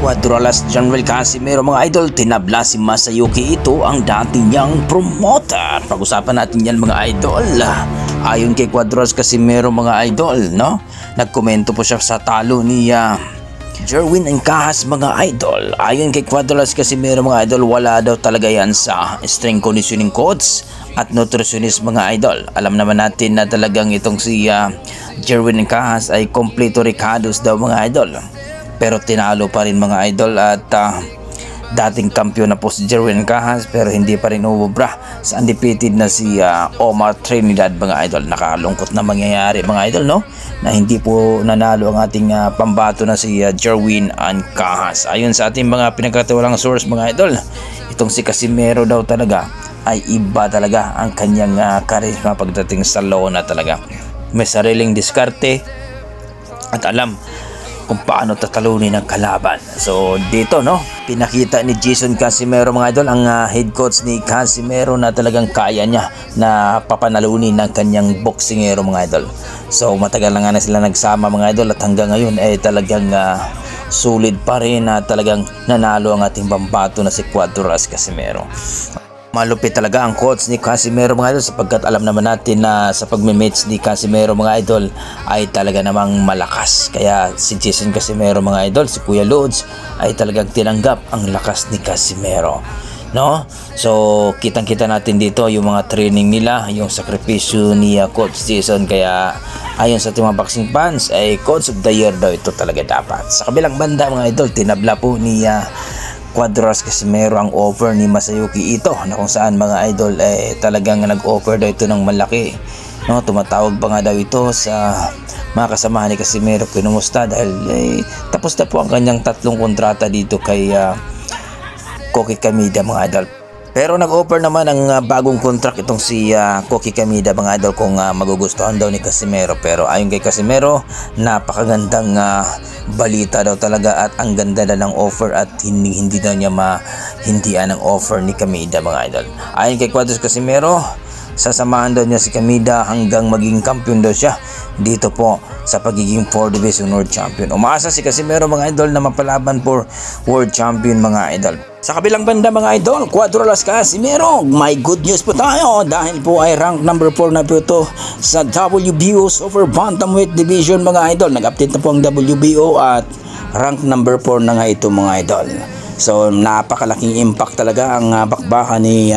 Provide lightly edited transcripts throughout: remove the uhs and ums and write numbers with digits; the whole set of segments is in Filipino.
Cuadralas General Casimero mga idol, tinabla si Masayuki Ito ang dati niyang promoter. Pag-usapan natin yan mga idol. Ayon kay Cuadralas Casimero mga idol, no? Nagkomento po siya sa talo ni Jerwin Encahas mga idol. Ayon kay Cuadralas Casimero mga idol, wala daw talaga yan sa strength conditioning coach at nutritionist mga idol. Alam naman natin na talagang itong si Jerwin Encahas ay kompleto ricados daw mga idol. Pero tinalo pa rin mga idol at dating kampiyon na po si Jerwin Encahas pero hindi pa rin umubra sa undefeated na si Omar Trinidad mga idol. Nakalungkot na mangyayari mga idol, no? Na hindi po nanalo ang ating pambato na si Jerwin Encahas. Ayon sa ating mga pinagkatiwalang source mga idol, itong si Casimero daw talaga ay iba talaga ang kanyang karisma pagdating sa lona talaga. May sariling diskarte at alam kung paano tatalunin ang kalaban. So dito, no, pinakita ni Jason Casimero mga idol, ang head coach ni Casimero, na talagang kaya niya na papanalunin ng kanyang boksingero mga idol. So matagal na nga na sila nagsama mga idol at hanggang ngayon ay talagang sulit pa rin na talagang nanalo ang ating pambato na si Cuadralas Casimero. Malupit talaga ang coach ni Casimero mga idol, sapagkat alam naman natin na sa pagme-match ni Casimero mga idol ay talaga namang malakas. Kaya si Jason Casimero mga idol, si Kuya Lods, ay talagang tinanggap ang lakas ni Casimero, no? So kitang-kita natin dito yung mga training nila, yung sakripisyo ni Coach Jason. Kaya ayon sa ating mga boxing fans ay Coach of the Year daw ito talaga dapat. Sa kabilang banda mga idol, tinabla po ni Cuadralas Casimero ang offer ni Masayuki Ito, na kung saan mga idol talagang nag-offer daw ito ng malaki, no? Tumatawag pa nga daw ito sa mga kasamahan ni Casimero, kinumusta dahil tapos na po ang kanyang 3 kontrata dito kay Koki Kamida mga idol. Pero nag-offer naman ng bagong contract itong si Koki Kamida mga idol kung magugustuhan daw ni Casimero. Pero ayon kay Casimero, napakagandang balita daw talaga at ang ganda na ng offer at hindi daw niya mahindian ang offer ni Kamida mga idol. Ayon kay Cuadralas Casimero, sasamahan daw niya si Kamida hanggang maging kampiyon daw siya dito po sa pagiging 4 Division World Champion. Umaasa si Casimero mga idol na mapalaban for World Champion mga idol. Sa kabilang banda mga idol, Cuadralas Casimero, may good news po tayo dahil po ay rank number 4 na po ito sa WBO Super Bantamweight Division mga idol. Nag-update na po ang WBO at rank number 4 na nga ito mga idol. So napakalaking impact talaga ang bakbakan ni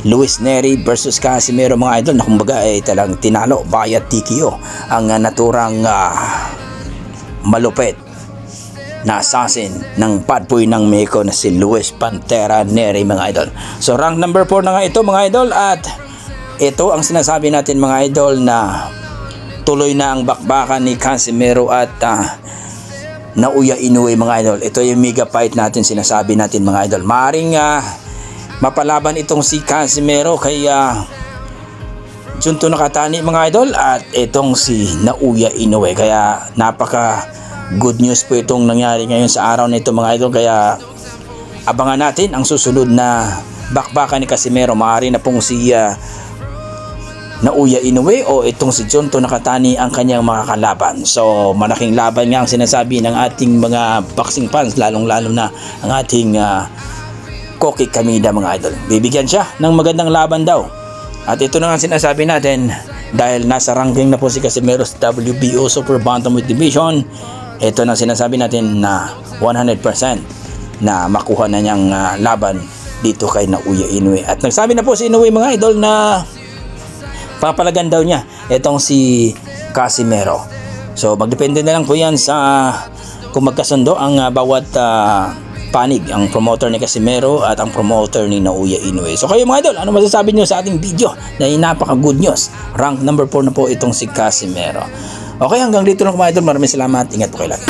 Luis Nery versus Casimero mga idol, na kumbaga ay talagang tinalo via TKO ang naturang malupit na assassin ng bad boy ng Mexico na si Luis Pantera Nery mga idol. So rank number 4 na nga ito mga idol, at ito ang sinasabi natin mga idol na tuloy na ang bakbakan ni Casimero at Naoya Inoue mga idol. Ito yung mega fight natin, sinasabi natin mga idol. Maaring mapalaban itong si Casimero kay Junto Nakatani mga idol at itong si Naoya Inoue. Kaya napaka good news po itong nangyari ngayon sa araw na ito mga idol. Kaya abangan natin ang susunod na bakbakan ni Casimero. Maaari na pong si Naoya Inoue o itong si Junto Nakatani ang kanyang mga kalaban. So malaking laban nga ang sinasabi ng ating mga boxing fans, lalong-lalo na ang ating Koki Kamida mga idol. Bibigyan siya ng magandang laban daw. At ito na nga sinasabi natin, dahil nasa ranking na po si Casimero sa WBO Super Bantamweight Division, ito na sinasabi natin na 100% na makuha na niyang laban dito kay Naoya Inoue. At nagsabi na po si Inoue mga idol na papalagan daw niya itong si Casimero. So magdepende na lang po yan sa kung magkasundo ang bawat panig, ang promoter ni Casimero at ang promoter ni Naoya Inoue. So kayo mga idol, ano masasabi niyo sa ating video na napaka good news? Rank number 4 na po itong si Casimero. Okay, hanggang dito lang mga idol. Maraming salamat. Ingat po kayo lagi.